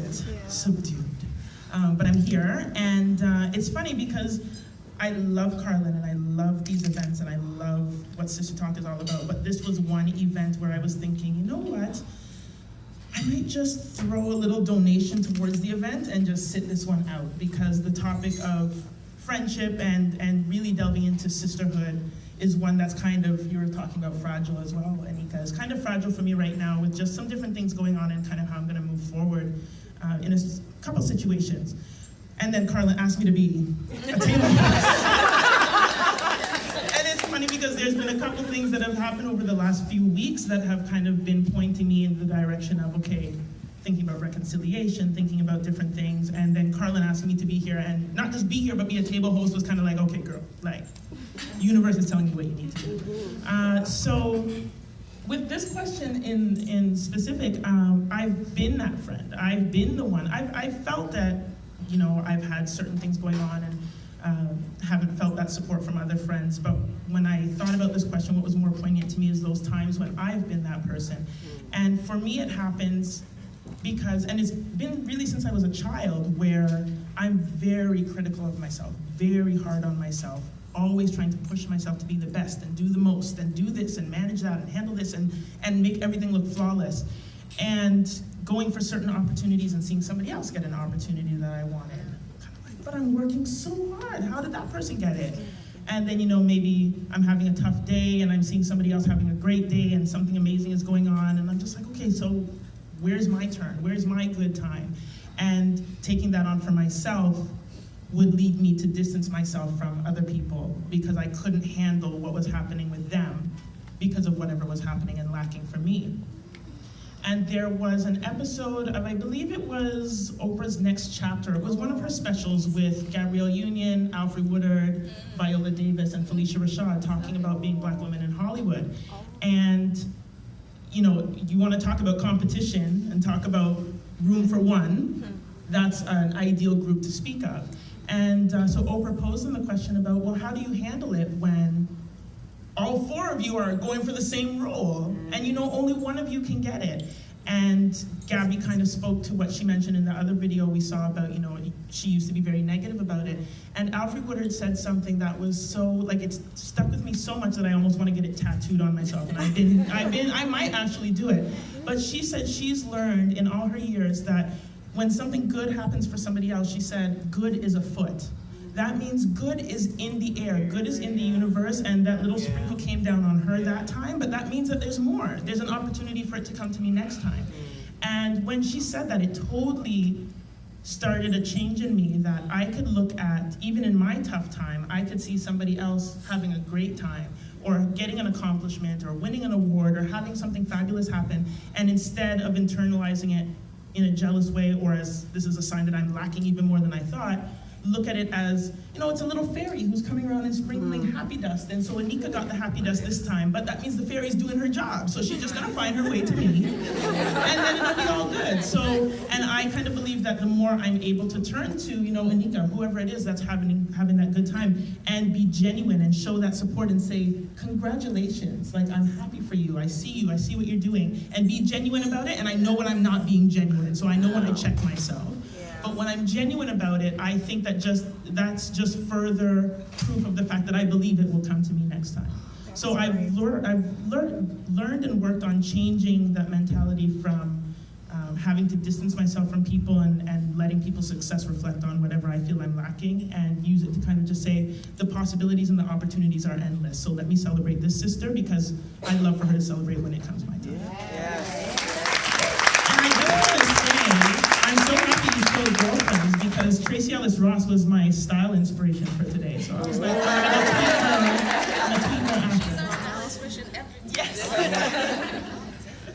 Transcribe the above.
quiet, subdued. But I'm here, and it's funny because I love Carlin, and I love these events, and I love what Sister Talk is all about, but this was one event where I was thinking, you know what? I might just throw a little donation towards the event and just sit this one out, because the topic of friendship and really delving into sisterhood is one that's kind of, you were talking about fragile as well, Anika. It's kind of fragile for me right now with just some different things going on and kind of how I'm gonna move forward in a couple situations. And then Carlin asked me to be a table host. And it's funny because there's been a couple things that have happened over the last few weeks that have kind of been pointing me in the direction of, okay, thinking about reconciliation, thinking about different things, and then Carlin asked me to be here, and not just be here, but be a table host was kind of like, okay, girl, like, universe is telling you what you need to do. So, with this question in specific, I've been that friend. I've been the one. I've felt that, you know, I've had certain things going on and haven't felt that support from other friends, but when I thought about this question, what was more poignant to me is those times when I've been that person. And for me, it happens because, and it's been really since I was a child, where I'm very critical of myself, very hard on myself, always trying to push myself to be the best and do the most and do this and manage that and handle this and make everything look flawless. And going for certain opportunities and seeing somebody else get an opportunity that I wanted. Kind of like, but I'm working so hard. How did that person get it? And then, you know, maybe I'm having a tough day and I'm seeing somebody else having a great day and something amazing is going on. And I'm just like, okay, so where's my turn? Where's my good time? And taking that on for myself would lead me to distance myself from other people because I couldn't handle what was happening with them because of whatever was happening and lacking for me. And there was an episode of, I believe it was Oprah's Next Chapter. It was one of her specials with Gabrielle Union, Alfre, Woodard, Viola Davis, and Felicia Rashad talking about being Black women in Hollywood. And, you know, you want to talk about competition and talk about room for one, that's an ideal group to speak of. And so Oprah posed them the question about, well, how do you handle it when all four of you are going for the same role, and you know only one of you can get it? And Gabby kind of spoke to what she mentioned in the other video we saw about, you know, she used to be very negative about it. And Alfre Woodard said something that was so, like, it's stuck with me so much that I almost want to get it tattooed on myself. And I might actually do it. But she said she's learned in all her years that when something good happens for somebody else, she said, good is afoot. That means good is in the air, good is in the universe, and that little sprinkle came down on her that time, but that means that there's more. There's an opportunity for it to come to me next time. And when she said that, it totally started a change in me that I could look at, even in my tough time, I could see somebody else having a great time, or getting an accomplishment, or winning an award, or having something fabulous happen, and instead of internalizing it in a jealous way, or as this is a sign that I'm lacking even more than I thought, look at it as, you know, it's a little fairy who's coming around and sprinkling happy dust. And so Anika got the happy dust this time, but that means the fairy's doing her job. So she's just gonna find her way to me, and then it'll be all good. So, and I kind of believe that the more I'm able to turn to, you know, Anika, whoever it is that's having that good time, and be genuine and show that support and say, congratulations, like, I'm happy for you, I see what you're doing, and be genuine about it. And I know when I'm not being genuine, so I know when I check myself. But when I'm genuine about it, I think that that's just further proof of the fact that I believe it will come to me next time. So I've learned and worked on changing that mentality from having to distance myself from people and letting people's success reflect on whatever I feel I'm lacking, and use it to kind of just say the possibilities and the opportunities are endless. So let me celebrate this sister, because I'd love for her to celebrate when it comes my time. Yes. And I just want to say, I'm so happy you chose girlfriends, because Tracy Ellis Ross was my style inspiration for today. So I was like, I'm gonna tweet her after. Style inspiration every day. Yes.